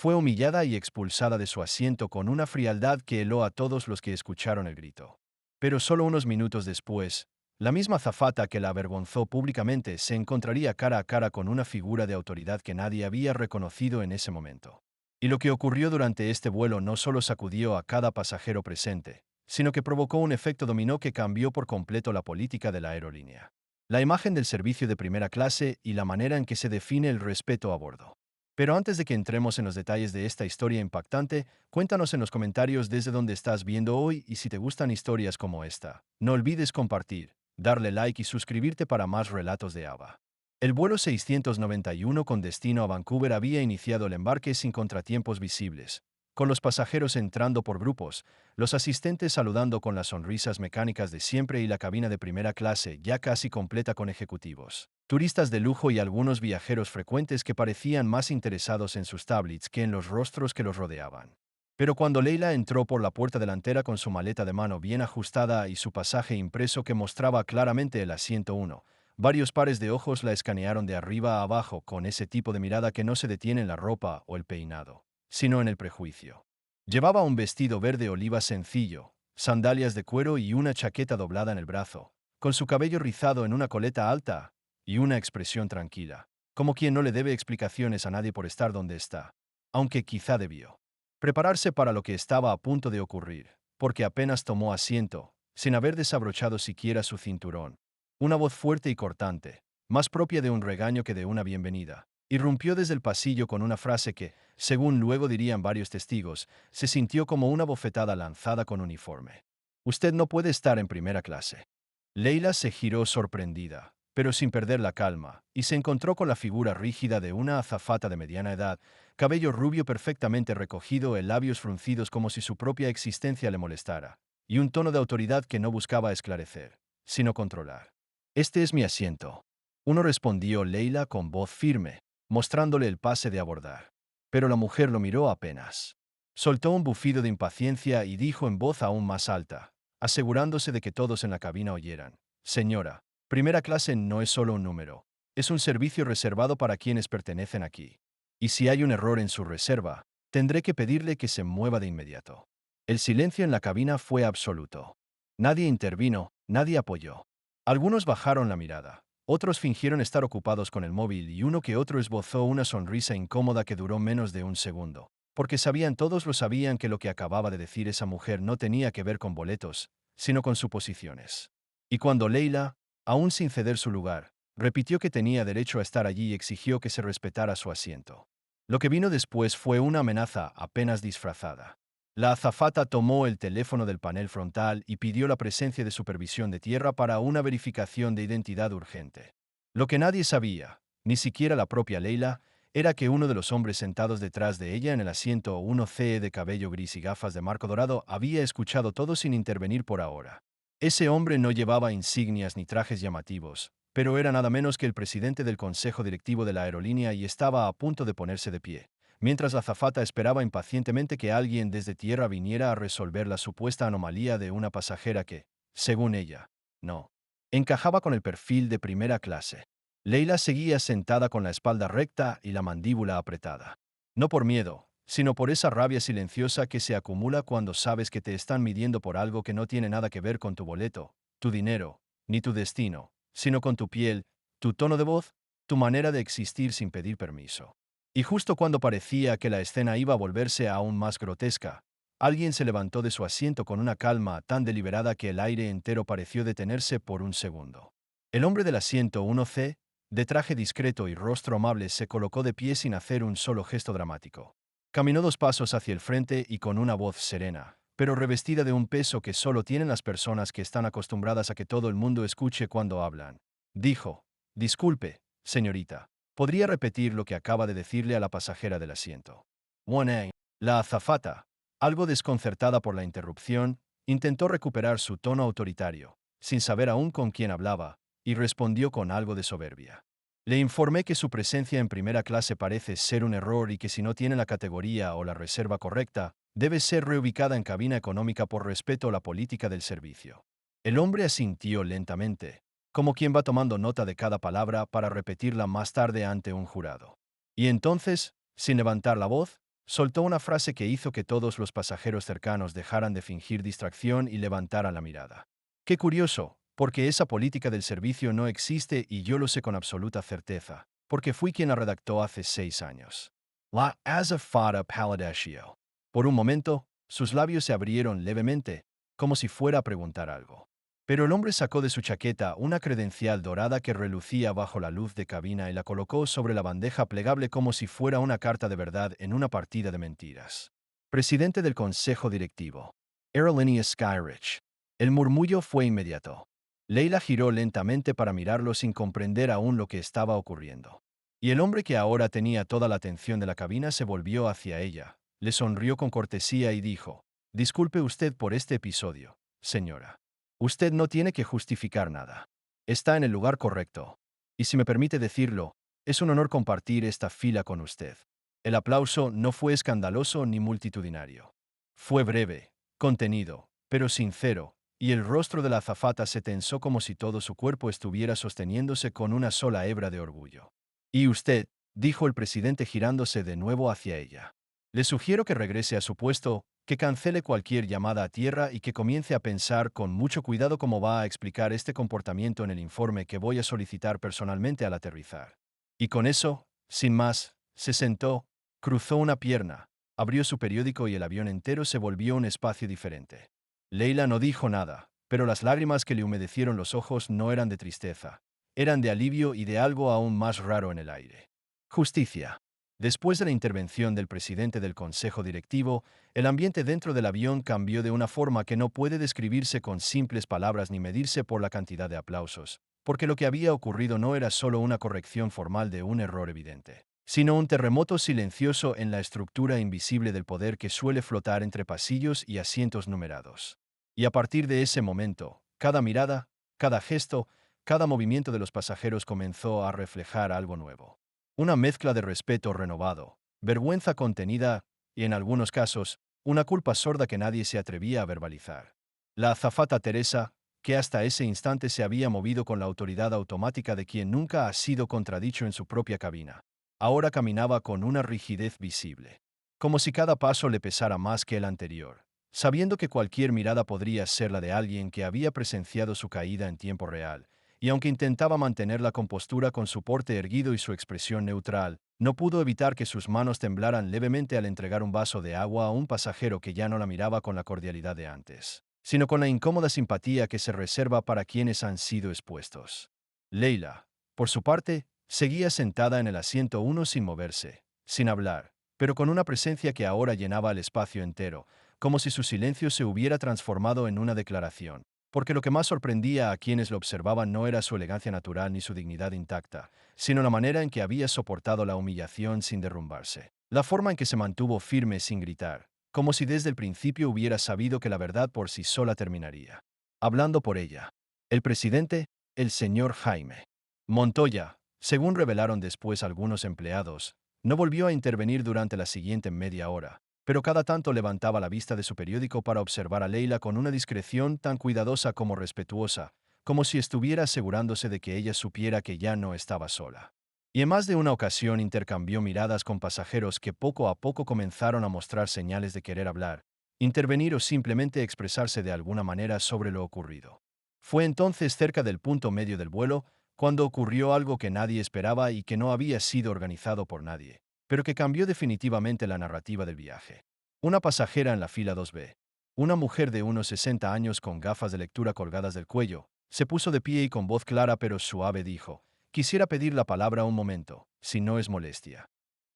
Fue humillada y expulsada de su asiento con una frialdad que heló a todos los que escucharon el grito. Pero solo unos minutos después, la misma azafata que la avergonzó públicamente se encontraría cara a cara con una figura de autoridad que nadie había reconocido en ese momento. Y lo que ocurrió durante este vuelo no solo sacudió a cada pasajero presente, sino que provocó un efecto dominó que cambió por completo la política de la aerolínea. La imagen del servicio de primera clase y la manera en que se define el respeto a bordo. Pero antes de que entremos en los detalles de esta historia impactante, cuéntanos en los comentarios desde dónde estás viendo hoy y si te gustan historias como esta. No olvides compartir, darle like y suscribirte para más relatos de Ava. El vuelo 691 con destino a Vancouver había iniciado el embarque sin contratiempos visibles, con los pasajeros entrando por grupos, los asistentes saludando con las sonrisas mecánicas de siempre y la cabina de primera clase ya casi completa con ejecutivos, turistas de lujo y algunos viajeros frecuentes que parecían más interesados en sus tablets que en los rostros que los rodeaban. Pero cuando Leila entró por la puerta delantera con su maleta de mano bien ajustada y su pasaje impreso que mostraba claramente el asiento 1, varios pares de ojos la escanearon de arriba a abajo con ese tipo de mirada que no se detiene en la ropa o el peinado, sino en el prejuicio. Llevaba un vestido verde oliva sencillo, sandalias de cuero y una chaqueta doblada en el brazo, con su cabello rizado en una coleta alta y una expresión tranquila, como quien no le debe explicaciones a nadie por estar donde está, aunque quizá debió prepararse para lo que estaba a punto de ocurrir, porque apenas tomó asiento, sin haber desabrochado siquiera su cinturón. Una voz fuerte y cortante, más propia de un regaño que de una bienvenida, irrumpió desde el pasillo con una frase que, según luego dirían varios testigos, se sintió como una bofetada lanzada con uniforme. Usted no puede estar en primera clase. Leila se giró sorprendida, pero sin perder la calma, y se encontró con la figura rígida de una azafata de mediana edad, cabello rubio perfectamente recogido y labios fruncidos como si su propia existencia le molestara, y un tono de autoridad que no buscaba esclarecer, sino controlar. Este es mi asiento. Uno respondió Leila con voz firme, mostrándole el pase de abordar. Pero la mujer lo miró apenas. Soltó un bufido de impaciencia y dijo en voz aún más alta, asegurándose de que todos en la cabina oyeran: Señora, primera clase no es solo un número, es un servicio reservado para quienes pertenecen aquí. Y si hay un error en su reserva, tendré que pedirle que se mueva de inmediato. El silencio en la cabina fue absoluto. Nadie intervino, nadie apoyó. Algunos bajaron la mirada, otros fingieron estar ocupados con el móvil y uno que otro esbozó una sonrisa incómoda que duró menos de un segundo, porque todos lo sabían que lo que acababa de decir esa mujer no tenía que ver con boletos, sino con suposiciones. Y cuando Leila, aún sin ceder su lugar, repitió que tenía derecho a estar allí y exigió que se respetara su asiento. Lo que vino después fue una amenaza apenas disfrazada. La azafata tomó el teléfono del panel frontal y pidió la presencia de supervisión de tierra para una verificación de identidad urgente. Lo que nadie sabía, ni siquiera la propia Leila, era que uno de los hombres sentados detrás de ella en el asiento 1C de cabello gris y gafas de marco dorado había escuchado todo sin intervenir por ahora. Ese hombre no llevaba insignias ni trajes llamativos, pero era nada menos que el presidente del consejo directivo de la aerolínea y estaba a punto de ponerse de pie, mientras la azafata esperaba impacientemente que alguien desde tierra viniera a resolver la supuesta anomalía de una pasajera que, según ella, no encajaba con el perfil de primera clase. Leila seguía sentada con la espalda recta y la mandíbula apretada. No por miedo, sino por esa rabia silenciosa que se acumula cuando sabes que te están midiendo por algo que no tiene nada que ver con tu boleto, tu dinero, ni tu destino, sino con tu piel, tu tono de voz, tu manera de existir sin pedir permiso. Y justo cuando parecía que la escena iba a volverse aún más grotesca, alguien se levantó de su asiento con una calma tan deliberada que el aire entero pareció detenerse por un segundo. El hombre del asiento 1C, de traje discreto y rostro amable, se colocó de pie sin hacer un solo gesto dramático. Caminó 2 pasos hacia el frente y con una voz serena, pero revestida de un peso que solo tienen las personas que están acostumbradas a que todo el mundo escuche cuando hablan, dijo: Disculpe, señorita, ¿podría repetir lo que acaba de decirle a la pasajera del asiento? Wang, la azafata, algo desconcertada por la interrupción, intentó recuperar su tono autoritario, sin saber aún con quién hablaba, y respondió con algo de soberbia. Le informé que su presencia en primera clase parece ser un error y que si no tiene la categoría o la reserva correcta, debe ser reubicada en cabina económica por respeto a la política del servicio. El hombre asintió lentamente, como quien va tomando nota de cada palabra para repetirla más tarde ante un jurado. Y entonces, sin levantar la voz, soltó una frase que hizo que todos los pasajeros cercanos dejaran de fingir distracción y levantaran la mirada. Qué curioso, porque esa política del servicio no existe y yo lo sé con absoluta certeza, porque fui quien la redactó hace 6 años. La azafata paladeció. Por un momento, sus labios se abrieron levemente, como si fuera a preguntar algo. Pero el hombre sacó de su chaqueta una credencial dorada que relucía bajo la luz de cabina y la colocó sobre la bandeja plegable como si fuera una carta de verdad en una partida de mentiras. Presidente del Consejo Directivo. Aerolínea Skyridge. El murmullo fue inmediato. Leila giró lentamente para mirarlo sin comprender aún lo que estaba ocurriendo. Y el hombre que ahora tenía toda la atención de la cabina se volvió hacia ella, le sonrió con cortesía y dijo: «Disculpe usted por este episodio, señora. Usted no tiene que justificar nada. Está en el lugar correcto. Y si me permite decirlo, es un honor compartir esta fila con usted». El aplauso no fue escandaloso ni multitudinario. Fue breve, contenido, pero sincero, y el rostro de la azafata se tensó como si todo su cuerpo estuviera sosteniéndose con una sola hebra de orgullo. «Y usted», dijo el presidente girándose de nuevo hacia ella. «Le sugiero que regrese a su puesto, que cancele cualquier llamada a tierra y que comience a pensar con mucho cuidado cómo va a explicar este comportamiento en el informe que voy a solicitar personalmente al aterrizar». Y con eso, sin más, se sentó, cruzó una pierna, abrió su periódico y el avión entero se volvió un espacio diferente. Leila no dijo nada, pero las lágrimas que le humedecieron los ojos no eran de tristeza, eran de alivio y de algo aún más raro en el aire. Justicia. Después de la intervención del presidente del Consejo Directivo, el ambiente dentro del avión cambió de una forma que no puede describirse con simples palabras ni medirse por la cantidad de aplausos, porque lo que había ocurrido no era solo una corrección formal de un error evidente, sino un terremoto silencioso en la estructura invisible del poder que suele flotar entre pasillos y asientos numerados. Y a partir de ese momento, cada mirada, cada gesto, cada movimiento de los pasajeros comenzó a reflejar algo nuevo. Una mezcla de respeto renovado, vergüenza contenida y, en algunos casos, una culpa sorda que nadie se atrevía a verbalizar. La azafata Teresa, que hasta ese instante se había movido con la autoridad automática de quien nunca ha sido contradicho en su propia cabina, ahora caminaba con una rigidez visible, como si cada paso le pesara más que el anterior, sabiendo que cualquier mirada podría ser la de alguien que había presenciado su caída en tiempo real, y aunque intentaba mantener la compostura con su porte erguido y su expresión neutral, no pudo evitar que sus manos temblaran levemente al entregar un vaso de agua a un pasajero que ya no la miraba con la cordialidad de antes, sino con la incómoda simpatía que se reserva para quienes han sido expuestos. Leila, por su parte, seguía sentada en el asiento 1 sin moverse, sin hablar, pero con una presencia que ahora llenaba el espacio entero, como si su silencio se hubiera transformado en una declaración, porque lo que más sorprendía a quienes lo observaban no era su elegancia natural ni su dignidad intacta, sino la manera en que había soportado la humillación sin derrumbarse, la forma en que se mantuvo firme sin gritar, como si desde el principio hubiera sabido que la verdad por sí sola terminaría. Hablando por ella. El presidente, el señor Jaime Montoya, según revelaron después algunos empleados, no volvió a intervenir durante la siguiente media hora, pero cada tanto levantaba la vista de su periódico para observar a Leila con una discreción tan cuidadosa como respetuosa, como si estuviera asegurándose de que ella supiera que ya no estaba sola. Y en más de una ocasión intercambió miradas con pasajeros que poco a poco comenzaron a mostrar señales de querer hablar, intervenir o simplemente expresarse de alguna manera sobre lo ocurrido. Fue entonces cerca del punto medio del vuelo, cuando ocurrió algo que nadie esperaba y que no había sido organizado por nadie, pero que cambió definitivamente la narrativa del viaje. Una pasajera en la fila 2B, una mujer de unos 60 años con gafas de lectura colgadas del cuello, se puso de pie y con voz clara pero suave dijo: «Quisiera pedir la palabra un momento, si no es molestia».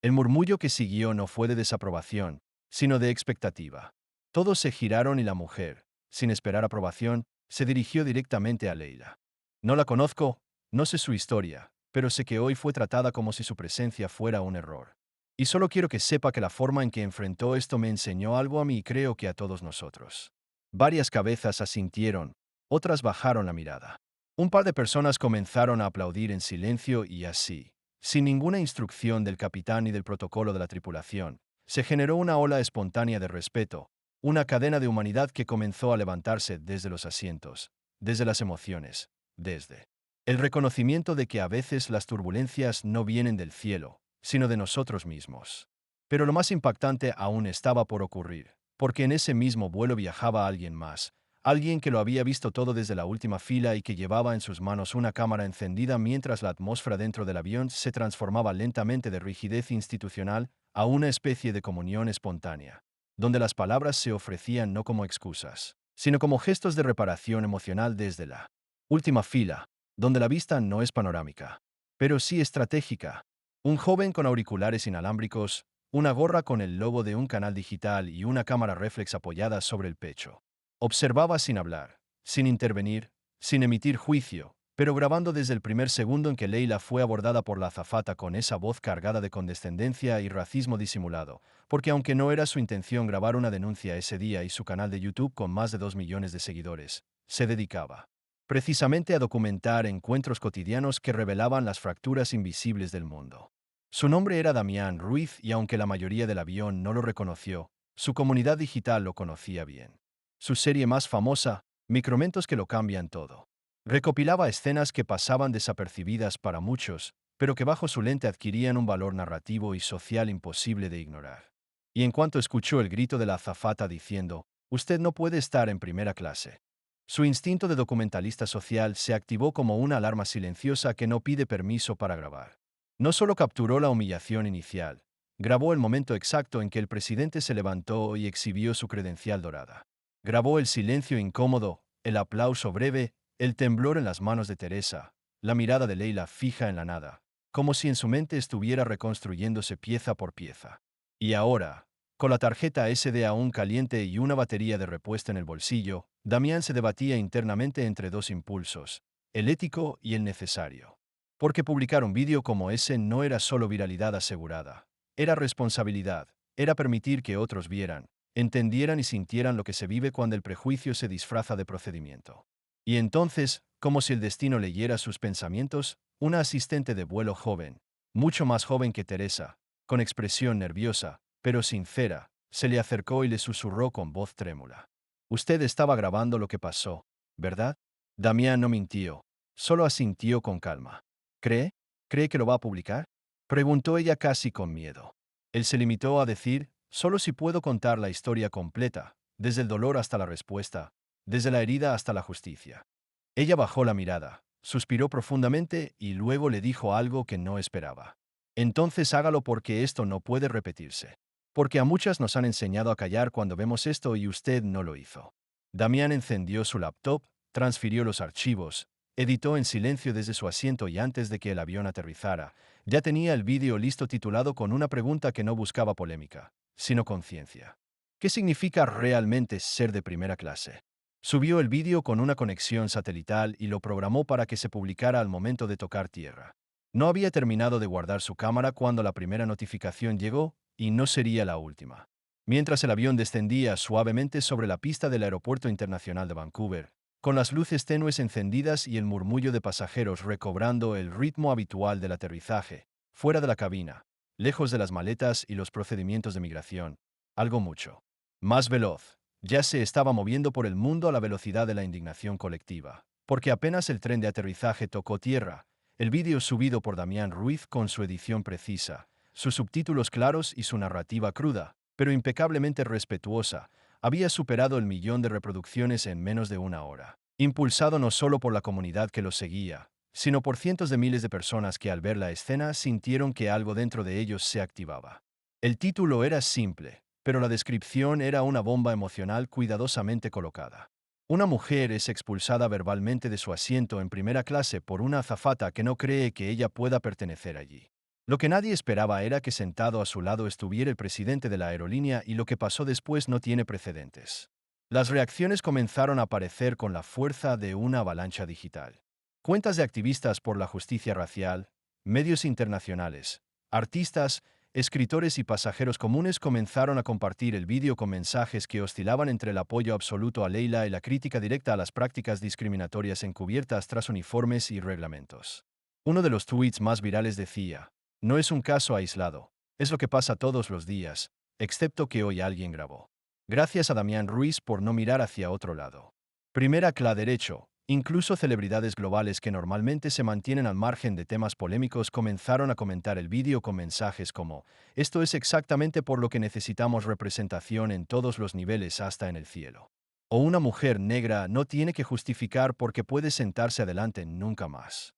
El murmullo que siguió no fue de desaprobación, sino de expectativa. Todos se giraron y la mujer, sin esperar aprobación, se dirigió directamente a Leila. «No la conozco, no sé su historia, pero sé que hoy fue tratada como si su presencia fuera un error. Y solo quiero que sepa que la forma en que enfrentó esto me enseñó algo a mí y creo que a todos nosotros». Varias cabezas asintieron, otras bajaron la mirada. Un par de personas comenzaron a aplaudir en silencio y así, sin ninguna instrucción del capitán y del protocolo de la tripulación, se generó una ola espontánea de respeto, una cadena de humanidad que comenzó a levantarse desde los asientos, desde las emociones, desde el reconocimiento de que a veces las turbulencias no vienen del cielo, sino de nosotros mismos. Pero lo más impactante aún estaba por ocurrir, porque en ese mismo vuelo viajaba alguien más, alguien que lo había visto todo desde la última fila y que llevaba en sus manos una cámara encendida mientras la atmósfera dentro del avión se transformaba lentamente de rigidez institucional a una especie de comunión espontánea, donde las palabras se ofrecían no como excusas, sino como gestos de reparación emocional desde la última fila, donde la vista no es panorámica, pero sí estratégica. Un joven con auriculares inalámbricos, una gorra con el logo de un canal digital y una cámara reflex apoyada sobre el pecho. Observaba sin hablar, sin intervenir, sin emitir juicio, pero grabando desde el primer segundo en que Leila fue abordada por la azafata con esa voz cargada de condescendencia y racismo disimulado, porque aunque no era su intención grabar una denuncia ese día y su canal de YouTube con más de 2 millones de seguidores, se dedicaba precisamente a documentar encuentros cotidianos que revelaban las fracturas invisibles del mundo. Su nombre era Damián Ruiz y aunque la mayoría del avión no lo reconoció, su comunidad digital lo conocía bien. Su serie más famosa, Micromentos que lo cambian todo, recopilaba escenas que pasaban desapercibidas para muchos, pero que bajo su lente adquirían un valor narrativo y social imposible de ignorar. Y en cuanto escuchó el grito de la azafata diciendo, «Usted no puede estar en primera clase», su instinto de documentalista social se activó como una alarma silenciosa que no pide permiso para grabar. No solo capturó la humillación inicial, grabó el momento exacto en que el presidente se levantó y exhibió su credencial dorada. Grabó el silencio incómodo, el aplauso breve, el temblor en las manos de Teresa, la mirada de Leila fija en la nada, como si en su mente estuviera reconstruyéndose pieza por pieza. Y ahora, con la tarjeta SD aún caliente y una batería de repuesto en el bolsillo, Damián se debatía internamente entre dos impulsos, el ético y el necesario. Porque publicar un vídeo como ese no era solo viralidad asegurada, era responsabilidad, era permitir que otros vieran, entendieran y sintieran lo que se vive cuando el prejuicio se disfraza de procedimiento. Y entonces, como si el destino leyera sus pensamientos, una asistente de vuelo joven, mucho más joven que Teresa, con expresión nerviosa, pero sincera, se le acercó y le susurró con voz trémula. Usted estaba grabando lo que pasó, ¿verdad? Damián no mintió, solo asintió con calma. ¿Cree? ¿Cree que lo va a publicar? Preguntó ella casi con miedo. Él se limitó a decir, solo si puedo contar la historia completa, desde el dolor hasta la respuesta, desde la herida hasta la justicia. Ella bajó la mirada, suspiró profundamente y luego le dijo algo que no esperaba. Entonces hágalo porque esto no puede repetirse. Porque a muchas nos han enseñado a callar cuando vemos esto y usted no lo hizo. Damián encendió su laptop, transfirió los archivos, editó en silencio desde su asiento y antes de que el avión aterrizara, ya tenía el vídeo listo titulado con una pregunta que no buscaba polémica, sino conciencia. ¿Qué significa realmente ser de primera clase? Subió el vídeo con una conexión satelital y lo programó para que se publicara al momento de tocar tierra. No había terminado de guardar su cámara cuando la primera notificación llegó, y no sería la última. Mientras el avión descendía suavemente sobre la pista del Aeropuerto Internacional de Vancouver, con las luces tenues encendidas y el murmullo de pasajeros recobrando el ritmo habitual del aterrizaje, fuera de la cabina, lejos de las maletas y los procedimientos de migración, algo mucho más veloz, ya se estaba moviendo por el mundo a la velocidad de la indignación colectiva, porque apenas el tren de aterrizaje tocó tierra, el vídeo subido por Damián Ruiz con su edición precisa, sus subtítulos claros y su narrativa cruda, pero impecablemente respetuosa, había superado el 1.000.000 de reproducciones en menos de una hora, impulsado no solo por la comunidad que lo seguía, sino por cientos de miles de personas que al ver la escena sintieron que algo dentro de ellos se activaba. El título era simple, pero la descripción era una bomba emocional cuidadosamente colocada. Una mujer es expulsada verbalmente de su asiento en primera clase por una azafata que no cree que ella pueda pertenecer allí. Lo que nadie esperaba era que sentado a su lado estuviera el presidente de la aerolínea y lo que pasó después no tiene precedentes. Las reacciones comenzaron a aparecer con la fuerza de una avalancha digital. Cuentas de activistas por la justicia racial, medios internacionales, artistas, escritores y pasajeros comunes comenzaron a compartir el vídeo con mensajes que oscilaban entre el apoyo absoluto a Leila y la crítica directa a las prácticas discriminatorias encubiertas tras uniformes y reglamentos. Uno de los tweets más virales decía, no es un caso aislado, es lo que pasa todos los días, excepto que hoy alguien grabó. Gracias a Damián Ruiz por no mirar hacia otro lado. Primera cla derecho, Incluso celebridades globales que normalmente se mantienen al margen de temas polémicos comenzaron a comentar el vídeo con mensajes como: "Esto es exactamente por lo que necesitamos representación en todos los niveles hasta en el cielo". O "Una mujer negra no tiene que justificar porque puede sentarse adelante nunca más".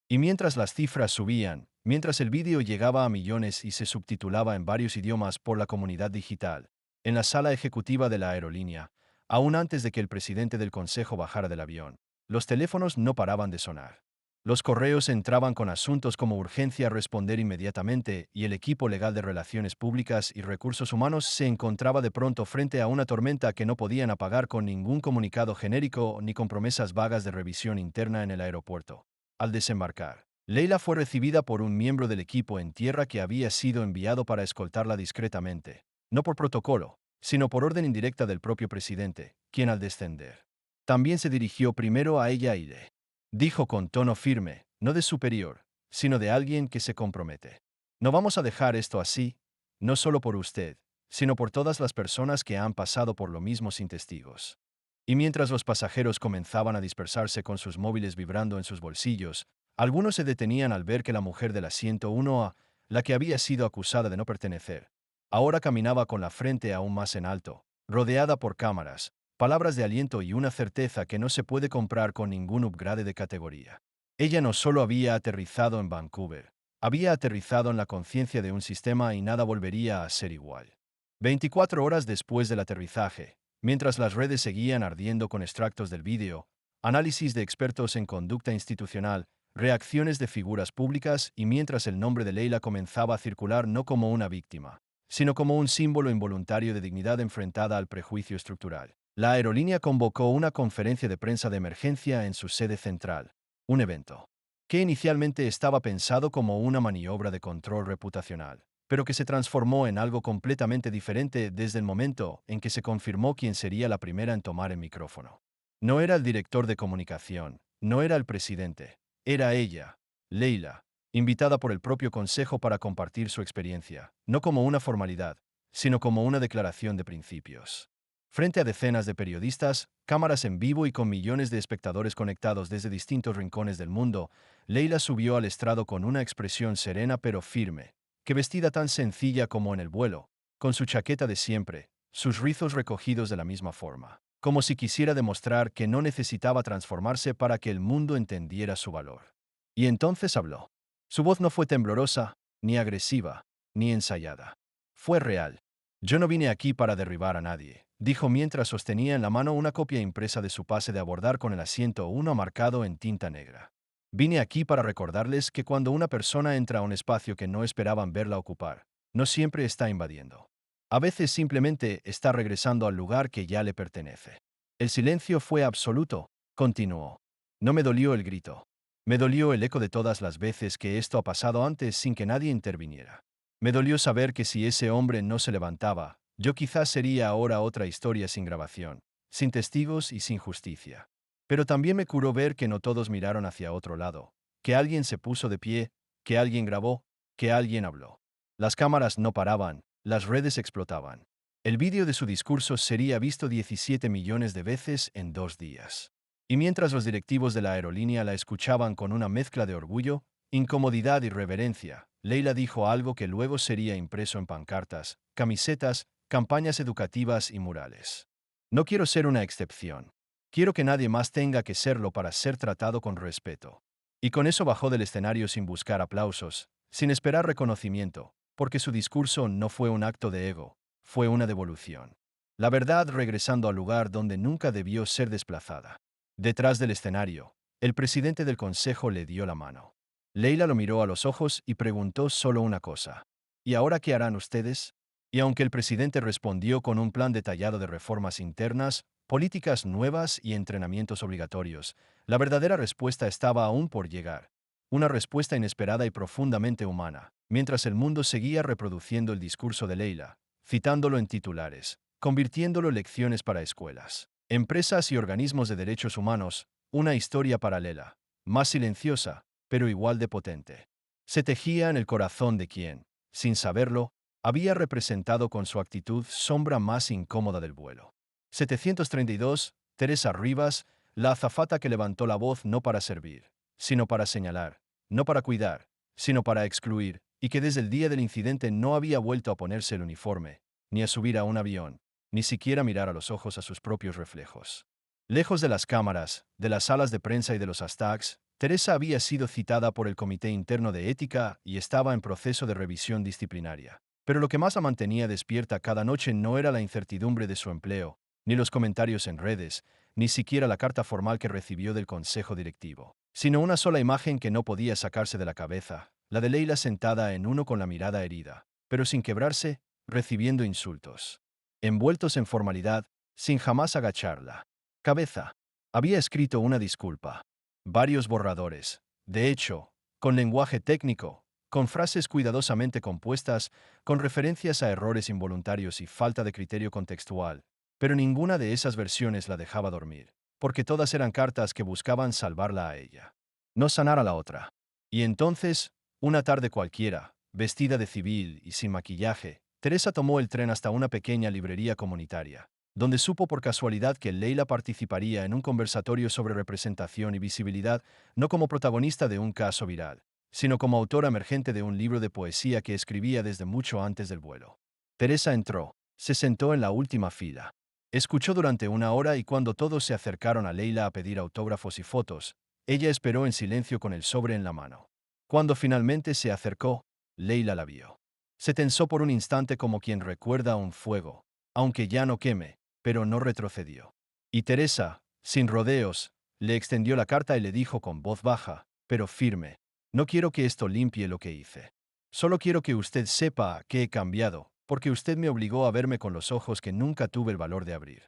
Y mientras las cifras subían, mientras el vídeo llegaba a millones y se subtitulaba en varios idiomas por la comunidad digital, en la sala ejecutiva de la aerolínea, aún antes de que el presidente del consejo bajara del avión, los teléfonos no paraban de sonar. Los correos entraban con asuntos como urgencia a responder inmediatamente y el equipo legal de Relaciones Públicas y Recursos Humanos se encontraba de pronto frente a una tormenta que no podían apagar con ningún comunicado genérico ni con promesas vagas de revisión interna en el aeropuerto. Al desembarcar, Leila fue recibida por un miembro del equipo en tierra que había sido enviado para escoltarla discretamente, no por protocolo, sino por orden indirecta del propio presidente, quien al descender, también se dirigió primero a ella y le dijo con tono firme, no de superior, sino de alguien que se compromete: "No vamos a dejar esto así, no solo por usted, sino por todas las personas que han pasado por lo mismo sin testigos". Y mientras los pasajeros comenzaban a dispersarse con sus móviles vibrando en sus bolsillos, algunos se detenían al ver que la mujer del asiento 1A, la que había sido acusada de no pertenecer, ahora caminaba con la frente aún más en alto, rodeada por cámaras, palabras de aliento y una certeza que no se puede comprar con ningún upgrade de categoría. Ella no solo había aterrizado en Vancouver, había aterrizado en la conciencia de un sistema y nada volvería a ser igual. 24 horas después del aterrizaje, mientras las redes seguían ardiendo con extractos del vídeo, análisis de expertos en conducta institucional, reacciones de figuras públicas y mientras el nombre de Leila comenzaba a circular no como una víctima, sino como un símbolo involuntario de dignidad enfrentada al prejuicio estructural, la aerolínea convocó una conferencia de prensa de emergencia en su sede central, un evento que inicialmente estaba pensado como una maniobra de control reputacional, pero que se transformó en algo completamente diferente desde el momento en que se confirmó quién sería la primera en tomar el micrófono. No era el director de comunicación, no era el presidente, era ella, Leila, invitada por el propio consejo para compartir su experiencia, no como una formalidad, sino como una declaración de principios. Frente a decenas de periodistas, cámaras en vivo y con millones de espectadores conectados desde distintos rincones del mundo, Leila subió al estrado con una expresión serena pero firme, que vestida tan sencilla como en el vuelo, con su chaqueta de siempre, sus rizos recogidos de la misma forma, como si quisiera demostrar que no necesitaba transformarse para que el mundo entendiera su valor. Y entonces habló. Su voz no fue temblorosa, ni agresiva, ni ensayada. Fue real. "Yo no vine aquí para derribar a nadie", dijo mientras sostenía en la mano una copia impresa de su pase de abordar con el asiento 1 marcado en tinta negra. "Vine aquí para recordarles que cuando una persona entra a un espacio que no esperaban verla ocupar, no siempre está invadiendo. A veces simplemente está regresando al lugar que ya le pertenece". El silencio fue absoluto, continuó. No me dolió el grito. Me dolió el eco de todas las veces que esto ha pasado antes sin que nadie interviniera. Me dolió saber que si ese hombre no se levantaba, yo quizás sería ahora otra historia sin grabación, sin testigos y sin justicia. Pero también me curó ver que no todos miraron hacia otro lado, que alguien se puso de pie, que alguien grabó, que alguien habló. Las cámaras no paraban, las redes explotaban. El vídeo de su discurso sería visto 17 millones de veces en 2 días. Y mientras los directivos de la aerolínea la escuchaban con una mezcla de orgullo, incomodidad y reverencia, Leila dijo algo que luego sería impreso en pancartas, camisetas, campañas educativas y murales. "No quiero ser una excepción. Quiero que nadie más tenga que serlo para ser tratado con respeto". Y con eso bajó del escenario sin buscar aplausos, sin esperar reconocimiento, porque su discurso no fue un acto de ego, fue una devolución. La verdad regresando al lugar donde nunca debió ser desplazada. Detrás del escenario, el presidente del consejo le dio la mano. Leila lo miró a los ojos y preguntó solo una cosa: "¿Y ahora qué harán ustedes?". Y aunque el presidente respondió con un plan detallado de reformas internas, políticas nuevas y entrenamientos obligatorios, la verdadera respuesta estaba aún por llegar. Una respuesta inesperada y profundamente humana, mientras el mundo seguía reproduciendo el discurso de Leila, citándolo en titulares, convirtiéndolo en lecciones para escuelas, empresas y organismos de derechos humanos, una historia paralela, más silenciosa, pero igual de potente. Se tejía en el corazón de quien, sin saberlo, había representado con su actitud sombra más incómoda del vuelo. 732, Teresa Rivas, La azafata que levantó la voz no para servir, sino para señalar, no para cuidar, sino para excluir, y que desde el día del incidente no había vuelto a ponerse el uniforme, ni a subir a un avión, ni siquiera mirar a los ojos a sus propios reflejos. Lejos de las cámaras, de las salas de prensa y de los hashtags, Teresa había sido citada por el Comité Interno de Ética y estaba en proceso de revisión disciplinaria. Pero lo que más la mantenía despierta cada noche no era la incertidumbre de su empleo, ni los comentarios en redes, ni siquiera la carta formal que recibió del consejo directivo, sino una sola imagen que no podía sacarse de la cabeza, la de Leila sentada en uno con la mirada herida, pero sin quebrarse, recibiendo insultos. Envueltos en formalidad, sin jamás agachar la cabeza. Había escrito una disculpa. Varios borradores. De hecho, con lenguaje técnico, con frases cuidadosamente compuestas, con referencias a errores involuntarios y falta de criterio contextual. Pero ninguna de esas versiones la dejaba dormir, porque todas eran cartas que buscaban salvarla a ella, no sanar a la otra. Y entonces, una tarde cualquiera, vestida de civil y sin maquillaje, Teresa tomó el tren hasta una pequeña librería comunitaria, donde supo por casualidad que Leila participaría en un conversatorio sobre representación y visibilidad, no como protagonista de un caso viral, sino como autora emergente de un libro de poesía que escribía desde mucho antes del vuelo. Teresa entró, se sentó en la última fila. Escuchó durante una hora y cuando todos se acercaron a Leila a pedir autógrafos y fotos, ella esperó en silencio con el sobre en la mano. Cuando finalmente se acercó, Leila la vio. Se tensó por un instante como quien recuerda un fuego, aunque ya no queme, pero no retrocedió. Y Teresa, sin rodeos, le extendió la carta y le dijo con voz baja, pero firme, no quiero que esto limpie lo que hice. Solo quiero que usted sepa que he cambiado, porque usted me obligó a verme con los ojos que nunca tuve el valor de abrir.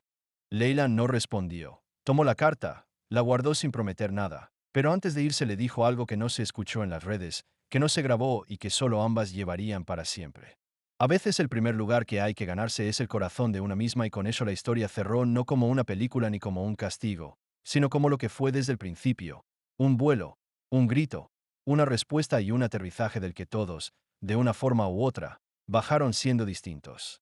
Leila no respondió. Tomó la carta, la guardó sin prometer nada, pero antes de irse le dijo algo que no se escuchó en las redes, que no se grabó y que solo ambas llevarían para siempre. A veces el primer lugar que hay que ganarse es el corazón de una misma y con eso la historia cerró no como una película ni como un castigo, sino como lo que fue desde el principio, un vuelo, un grito, una respuesta y un aterrizaje del que todos, de una forma u otra, bajaron siendo distintos.